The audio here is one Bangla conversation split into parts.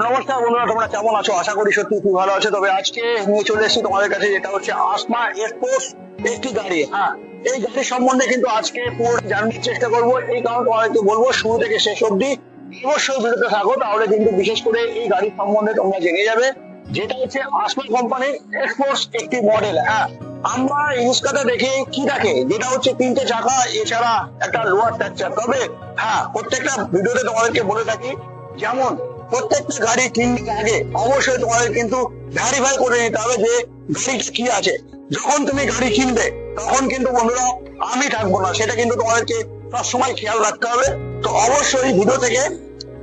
নমস্কার বন্ধুরা, তোমরা কেমন আছো? আশা করি সত্যি খুব ভালো আছো। তবে আজকে নিয়ে চলে এসেছি তোমাদের কাছে, যেটা হচ্ছে আসমা এক্সপোর্টস একটি গাড়ি। হ্যাঁ, এই গাড়ির সম্বন্ধে কিন্তু আজকে পুরো জানার চেষ্টা করবো। এই কারণে তোমাদেরকে বলবো শুরু থেকে শেষ অব্দি অবশ্যই ভিডিওতে থাকো, তাহলে কিন্তু বিশেষ করে এই গাড়ির সম্বন্ধে তোমরা জেনে যাবে। যেটা হচ্ছে আসমা কোম্পানির এক্সপোর্টস একটি মডেল। হ্যাঁ, আমরা ইউজকাটা দেখে কি দেখে, যেটা হচ্ছে 3টে চাকা এছাড়া একটা লোয়ার স্ট্রাকচার। তবে হ্যাঁ, প্রত্যেকটা ভিডিওতে তোমাদেরকে বলে থাকি, যেমন প্রত্যেকটা গাড়ি কিনতে আগে অবশ্যই তোমাদের কিন্তু ভেরিফাই করে নিতে হবে যে গাড়িটা কি আছে। যখন তুমি গাড়ি কিনবে তখন কিন্তু বন্ধুরা আমি থাকবো না, সেটা কিন্তু তোমাদেরকে সবসময় খেয়াল রাখতে হবে। তো অবশ্যই ভিডিও থেকে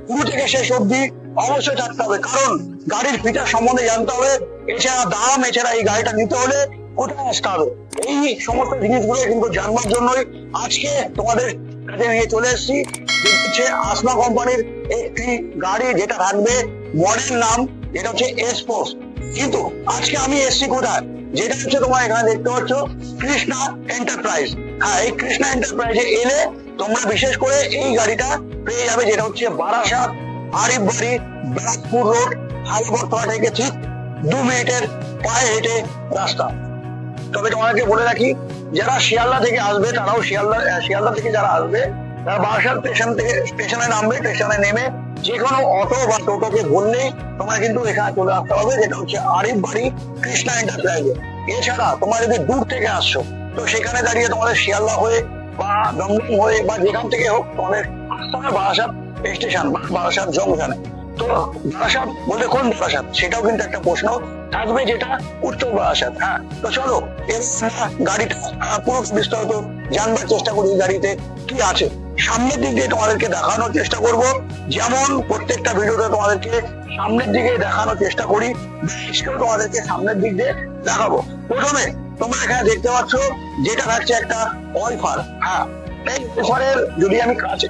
শুরু থেকে শেষ অব্দি অবশ্যই থাকতে হবে, কারণ গাড়ির ফিচার সম্বন্ধে জানতে হবে, এছাড়া দাম, এছাড়া এই গাড়িটা নিতে হলে কোথায় আসতে হবে, এই সমস্ত জিনিসগুলো কিন্তু জানবার জন্যই আজকে তোমাদের কাছে নিয়ে চলে এসেছি। হচ্ছে আসমা কোম্পানির একটি গাড়ি, যেটা থাকবে মডেল নাম যেটা হচ্ছে এক্সপোর্টস। কিন্তু আজকে আমি এসেছি কোথায়, যেটা হচ্ছে তোমার এখানে দেখতে পাচ্ছ কৃষ্ণা এন্টারপ্রাইজ। হ্যাঁ, এই কৃষ্ণা এন্টারপ্রাইজে এলে তোমরা বিশেষ করে এই গাড়িটা পেয়ে যাবে, যেটা হচ্ছে বারাসাত আরিফবাড়ি ব্যারাকপুর রোড, হাইবরতলা থেকে ঠিক 2 মিনিটের পায়ে হেঁটে রাস্তা। তবে তোমাদেরকে বলে রাখি, যারা শিয়ালদা থেকে আসবে তারাও শিয়ালদা থেকে যারা আসবে তারা বারাসাত স্টেশনে নামবে। স্টেশনে নেমে যে কোনো অটো বা টোটোকে বললেই তোমরা কিন্তু এখানে চলে আসতে হবে, যেটা হচ্ছে আরিফবাড়ি কৃষ্ণা এন্টারপ্রাইজে। এছাড়া তোমরা যদি দূর থেকে আসছো তো সেখানে দাঁড়িয়ে তোমাদের শিয়ালদা হয়ে বা দমদম হয়ে বা যেখান থেকে হোক তোমাদের আসতে হবে বারাসাত স্টেশন বা বারাসাত জংশনে। তো বারাসাত বলতে কোন বারাসাত, সেটাও কিন্তু একটা প্রশ্ন থাকবে, যেটা উত্তর বারাসাত। হ্যাঁ, তো চলো গাড়িটা পুরো বিস্তারিত জানবার চেষ্টা করি গাড়িতে কি আছে। সামনের দিক দিয়ে তোমাদেরকে দেখানোর চেষ্টা করব, যেমন প্রত্যেকটা ভিডিওতে তোমাদেরকে সামনের দিকে দেখানোর চেষ্টা করি, তোমাদেরকে সামনের দিক দিয়ে দেখাবো। প্রথমে তোমরা এখানে দেখতে পাচ্ছ যেটা থাকছে একটা ওয়াইফার। হ্যাঁ, এই ওয়াইফারের যদি আমি কাছে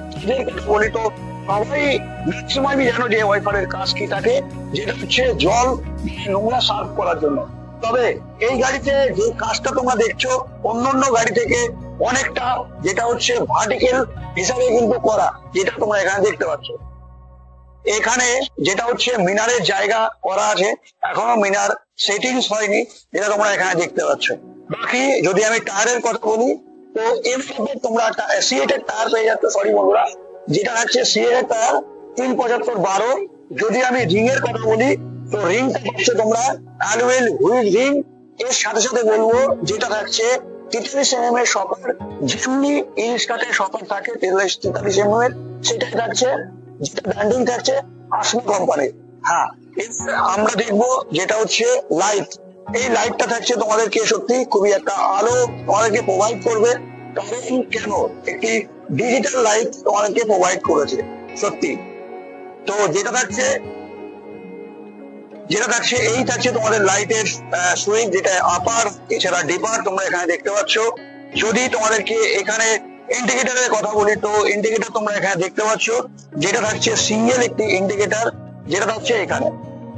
বলি তো সবাই ম্যাক্সিমামই জানো যে ওয়াইফারের কাজ কি থাকে, যেটা হচ্ছে জল নোংরা সার্ভ করার জন্য। তবে এই গাড়িতে যে কাজটা তোমরা দেখছো অন্যান্য গাড়ি থেকে অনেকটা, যেটা হচ্ছে ভার্টিক্যাল হিসাবে কিন্তু করা, যেটা তোমরা এখানে দেখতে পাচ্ছ। এখানে যেটা হচ্ছে মিনারের জায়গা করা আছে, এখনো মিনার সেটিংস হয়নি, যেটা তোমরা এখানে দেখতে পাচ্ছ। বাকি যদি আমি টায়ারের কথা বলি তো এমনিতে তোমরা সিএটের টায়ার পেয়ে যাচ্ছ, সরি বন্ধুরা, যেটা হচ্ছে সিএটের টায়ার 375/12। যদি আমি রিং এর কথা বলি তো রিংটা পাচ্ছ তোমরা অ্যালুয়েল হুইল রিং। এর সাথে সাথে বলবো যেটা থাকছে 43 mm এর শপার, যেমনি ইলিশ কাঠের শপার থাকে 43 mm এর, সেটাই থাকছে। যেটা ব্র্যান্ডিং থাকছে আসমা কোম্পানির। হ্যাঁ, আমরা দেখবো যেটা হচ্ছে লাইট। এই লাইটটা থাকছে তোমাদেরকে সত্যি খুবই একটা আলো তোমাদেরকে প্রোভাইড করবে। কারণ কেন, একটি ডিজিটাল লাইট তোমাদেরকে প্রোভাইড করেছে সত্যি। তো যেটা থাকছে এই থাকছে তোমাদের লাইটের সুইচ, যেটা আপার এছাড়া ডিপার তোমরা এখানে দেখতে পাচ্ছ। যদি তোমাদেরকে এখানে ইন্ডিকেটরের কথা বলি তো ইন্ডিকেটর তোমরা এখানে দেখতে পাচ্ছ, যেটা থাকছে সিঙ্গেল একটি ইন্ডিকেটর, যেটা থাকছে এখানে।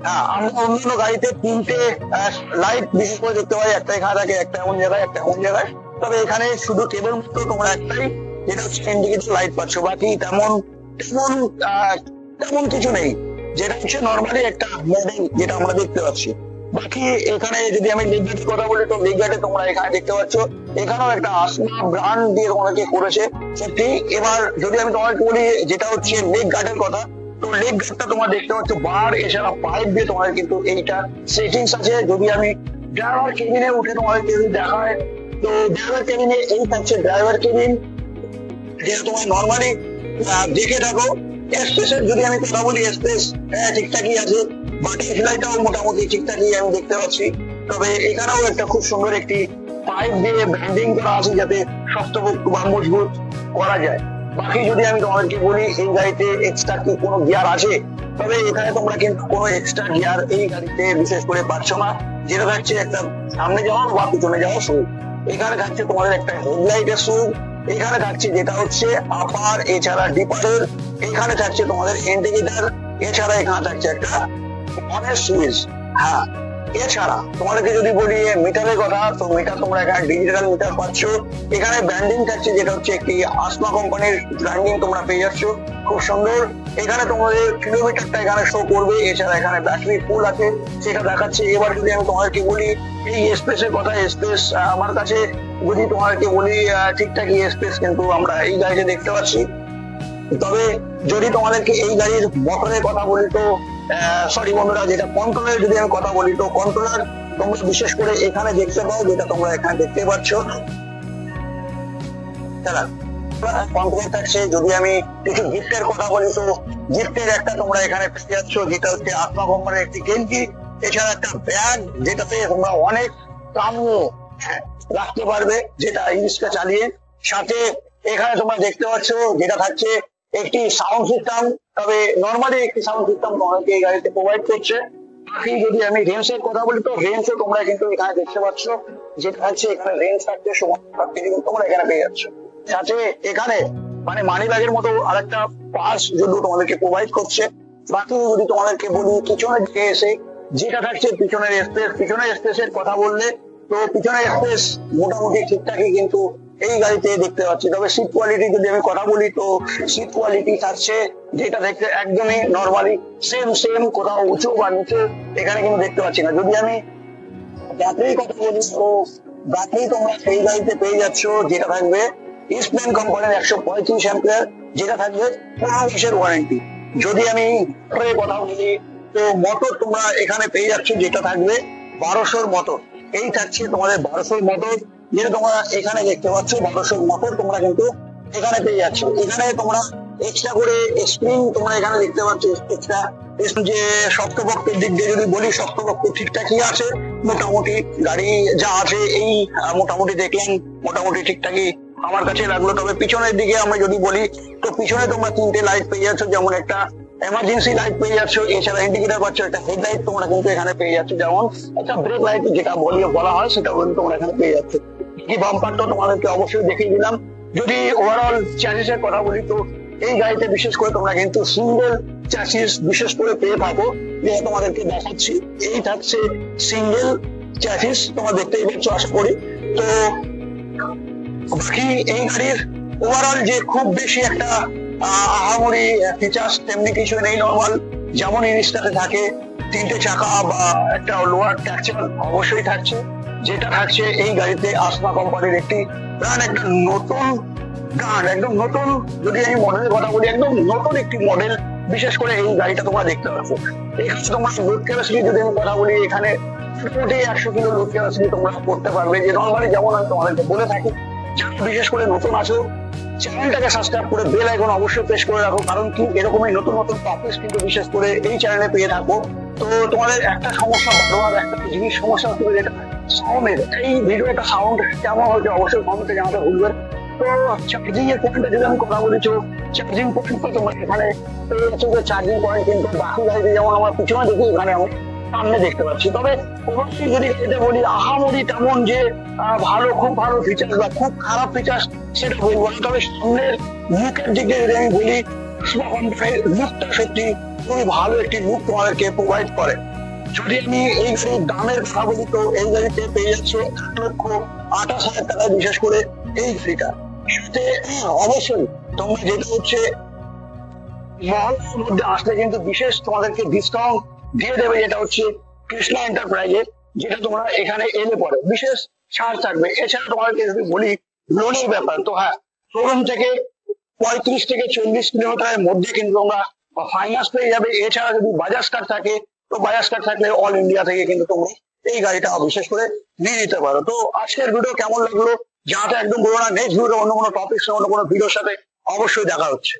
হ্যাঁ, আমরা অন্যান্য গাড়িতে 3টে লাইট বিশেষ করে দেখতে পাই, একটা এখানে থাকে, একটা এমন জায়গায়, একটা এমন জায়গায়। তবে এখানে শুধু কেবল মাত্র তোমরা একটাই, যেটা হচ্ছে ইন্ডিকেটর লাইট পাচ্ছ। বাকি তেমন কিছু নেই, যেটা হচ্ছে নর্মালি একটা মডেল যেটা আমরা দেখতে পাচ্ছি। বাকি এখানে যদি আমি লেগ গার্ডের কথা বলি তো লেগ গার্ডে তোমরা এখানে দেখতে পাচ্ছ, এখানেও একটা আসমা ব্র্যান্ড দিয়ে তোমাদেরকে করেছে সত্যি। এবার যদি আমি তোমাদেরকে বলি যেটা হচ্ছে লেগ গার্ডের কথা, তো লেগ গার্ডটা তোমরা দেখতে পাচ্ছ বার এছাড়া পাইপ দিয়ে তোমাদের কিন্তু এইটা সেটিংস আছে। যদি আমি ড্রাইভার কেবিনে উঠে তোমাদেরকে যদি দেখায় তো ড্রাইভার কেবিনে এই থাকছে ড্রাইভার কেবিন, যেটা তোমার নর্মালি দেখে থাকো। এক্সপ্রেসের যদি আমি কথা বলি, এক্সপ্রেস ঠিকঠাকই আছে, বাটারফ্লাইটাও মোটামুটি ঠিকঠাকই আমি দেখতে পাচ্ছি। তবে এখানেও একটা খুব সুন্দর একটি পাইপ দিয়ে ব্যান্ডিং করা আছে, যাতে শক্তপোক্ত বা মজবুত করা যায়। বাকি যদি আমি তোমাদেরকে বলি এই গাড়িতে এক্সট্রা কি কোনো গিয়ার আছে, তবে এখানে তোমরা কিন্তু কোনো এক্সট্রা গিয়ার এই গাড়িতে বিশেষ করে পাচ্ছ না। যেটা থাকছে একটা সামনে যাওয়া বা পিছনে যাওয়া সুইচ, এখানে থাকছে তোমাদের একটা হেডলাইটের সুইচ, এখানে থাকছে যেটা হচ্ছে আপার এছাড়া ডিপারের, এখানে থাকছে তোমাদের ইন্ডিকেটর, এছাড়া এখানে থাকছে একটা অনের সুইচ। হ্যাঁ, এছাড়া তোমাদেরকে যদি বলি মিটারের কথা, তো মিটার তোমরা এখানে ডিজিটাল মিটার পাচ্ছ। এখানে ব্র্যান্ডিং থাকছে, যেটা হচ্ছে একটি আসমা কোম্পানির ব্র্যান্ডিং তোমরা পেয়ে যাচ্ছ, খুব সুন্দর। এখানে তোমাদের কিলোমিটারটা এখানে শো করবে। এছাড়া এখানে ব্যাটারি ফুল আছে, সেটা দেখাচ্ছে। এবার যদি আমি তোমাদেরকে বলি এই স্পেসের কথা, স্পেস আমার কাছে যদি তোমাদেরকে বলি ঠিকঠাকই স্পেস কিন্তু আমরা এই গাড়িতে দেখতে পাচ্ছি। তবে যদি তোমাদেরকে এই গাড়ির মোটরের কথা বলি তো সরি বন্ধুরা, যেটা কন্ট্রোলের যদি আমি কথা বলি তো কন্ট্রোলার তোমরা বিশেষ করে এখানে দেখতে পাও, যেটা তোমরা এখানে দেখতে পাচ্ছ। কন্ট্রোল থাকছে। যদি আমি কিছু গিফটের কথা বলি তো গিফটের একটা তোমরা এখানে পেয়ে যাচ্ছ, যেটা হচ্ছে আসমা কোম্পানির একটি গেঞ্জি। এছাড়া একটা ব্যাগ, যেটাতে তোমরা অনেক কামও রাখতে পারবে, যেটা এই রিক্সা চালিয়ে। সাথে এখানে তোমরা দেখতে পাচ্ছ যেটা থাকছে একটি সাউন্ড সিস্টেম। তবে নর্মালি একটি সাউন্ড সিস্টেম তোমাদেরকে এই গাড়িতে প্রোভাইড করছে। বাকি যদি আমি রেঞ্জের কথা বলি তো রেঞ্জও তোমরা কিন্তু এখানে দেখতে পাচ্ছ, যেটা হচ্ছে এখানে রেঞ্জ থাকছে সমস্ত তোমরা এখানে পেয়ে যাচ্ছ। সাথে এখানে মানে মানি ব্যাগের মতো আরেকটা পার্স যদি তোমাদেরকে প্রোভাইড করছে। বাকি যদি তোমাদেরকে বলি পিছনের দিকে এসে যেটা থাকছে পিছনের স্পেস, পিছনের স্পেসের কথা বললে তো পিছনের স্পেস মোটামুটি ঠিকঠাকই কিন্তু এই গাড়িতে দেখতে পাচ্ছি। তবে সিট কোয়ালিটি যদি আমি কথা বলি তো সিট কোয়ালিটি থাকছে যেটা দেখতে একদমই নর্মালি সেম, কোথাও উঁচু বা নিচু এখানে কিন্তু দেখতে পাচ্ছি না। যদি আমি ব্যাটারির কথা বলি তো ব্যাটারি তোমরা এই গাড়িতে পেয়ে যাচ্ছ, যেটা থাকবে ইস্টম্যান কোম্পানির 135 অ্যাম্পিয়ার, যেটা থাকবে 15 মাসের ওয়ারেন্টি। যদি আমি মোটরের কথা বলি তো মোটর তোমরা এখানে পেয়ে যাচ্ছ, যেটা থাকবে 1200 মোটর। এই থাকছে তোমাদের 1200 মোটর, যেটা তোমরা এখানে দেখতে পাচ্ছ। 1200 মোটর তোমরা কিন্তু এখানে পেয়ে যাচ্ছ। এখানে তোমরা এক্সট্রা করে স্প্রিং তোমরা এখানে দেখতে পাচ্ছ। এক্সট্রা যে শক্তপক্ষের দিক দিয়ে যদি বলি, শক্তপক্ষ ঠিকঠাকই আছে মোটামুটি। গাড়ি যা আছে এই মোটামুটি দেখলাম, মোটামুটি ঠিকঠাকই আমার কাছে লাগলো। তবে পিছনের দিকে আমরা যদি বলি তো পিছনে তোমরা 3টে লাইট পেয়ে যাচ্ছ, যেমন একটা এমার্জেন্সি লাইট পেয়ে যাচ্ছ, এছাড়া ইন্ডিকেটর পাচ্ছ, একটা হেডলাইট তোমরা কিন্তু এখানে পেয়ে যাচ্ছ, যেমন একটা ব্রেক লাইট যেটা বলা হয় সেটাও কিন্তু তোমরা এখানে পেয়ে যাচ্ছ। কি বাম্পারটা তোমাদেরকে অবশ্যই দেখিয়ে দিলাম। যদি ওভারঅল চ্যাসিসের কথা বলি তো এই গাড়িতে বিশেষ করে তোমরা কিন্তু সিঙ্গেল চ্যাসিস বিশেষ করে পেয়ে থাকো, যেটা তোমাদেরকে দেখাচ্ছি। এই থাকছে সিঙ্গেল চ্যাসিস, তোমরা দেখতেই পাচ্ছ আশা করি। তো বাকি এই গাড়ির ওভারঅল যে খুব বেশি একটা আহামরি ফিচার্স তেমনি কিছু নেই। নর্মাল যেমন জিনিসটাতে থাকে 3টে চাকা বা একটা লোয়ার ট্যাক্সিবল অবশ্যই থাকছে, যেটা থাকছে এই গাড়িতে আসমা কোম্পানির একটি ব্র্যান্ড, একটা নতুন ব্র্যান্ড, একদম নতুন। যদি আমি মডেলের কথা বলি একদম নতুন একটি মডেল বিশেষ করে এই গাড়িটা তোমরা দেখতে পাচ্ছ। এখানে তোমার লোড ক্যাপাসিটি যদি আমি কথা বলি, এখানে মোটামুটি 100 কিলো লোড ক্যাপাসিটি তোমরা করতে পারবে। যে নর্মালি যেমন আমি তোমাদেরকে বলে থাকি, বিশেষ করে নতুন আছো চ্যানেলটাকে সাবস্ক্রাইব করে বেল আইকন অবশ্যই প্রেস করে রাখো, কারণ কি এরকমই নতুন নতুন টপিক কিন্তু বিশেষ করে এই চ্যানেলে পেয়ে থাকবো। তো তোমাদের একটা সমস্যা বারবার একটা জিনিস সমস্যা হচ্ছে, যেটা সাউন্ডের। এই ভিডিওটা সাউন্ড কেমন হয়েছে অবশ্যই কমেন্টে জানাতে ভুলবেন। তো চার্জিং এর পয়েন্টটা যদি আমি কথা বলি তো চার্জিং পয়েন্ট তো তোমরা এখানে পেয়ে যাচ্ছ, যে চার্জিং পয়েন্ট কিন্তু বাকি গাড়িতে যেমন আমার পিছনে দেখি এখানে আমি সামনে দেখতে পাচ্ছি। তবে অবশ্যই যদি এটা বলি আহামরি তেমন যে ভালো খুব ভালো ফিচার্স বা খুব খারাপ ফিচার্স সেটা বলবো না। তবে সামনের লুকের দিকে যদি আমি বলি লুকটা সত্যি খুবই ভালো একটি লুক তোমাদেরকে প্রোভাইড করে। যদি আমি এই গাড়ির দামের কথা বলি তো এই গাড়িতে পেয়ে যাচ্ছে 1,28,000 টাকায় বিশেষ করে এই গাড়িটা। সাথে অবশ্যই তোমরা যেটা হচ্ছে মহলের মধ্যে আসলে কিন্তু বিশেষ তোমাদেরকে ডিসকাউন্ট দিয়ে দেবে, যেটা হচ্ছে কৃষ্ণা এন্টারপ্রাইজের, যেটা তোমরা এখানে এলে পরে বিশেষ ছাড় থাকবে। এছাড়া তোমাদেরকে যদি বলি লোনের ব্যাপার তো হ্যাঁ, শোরুম থেকে 35 থেকে 40 কিলোমিটারের মধ্যে কিন্তু তোমরা ফাইন্যান্স পেয়ে যাবে। এছাড়া যদি বাজাজ কার্ড থাকে তো বাজাজ কার্ড থাকলে অল ইন্ডিয়া থেকে কিন্তু তোমরা এই গাড়িটা বিশেষ করে নিয়ে নিতে পারো। তো আজকের ভিডিও কেমন লাগলো জানাতে একদম বলো না। নেক্সট ভিডিও অন্য কোনো টপিক অন্য কোনো ভিডিওর সাথে অবশ্যই দেখা হচ্ছে।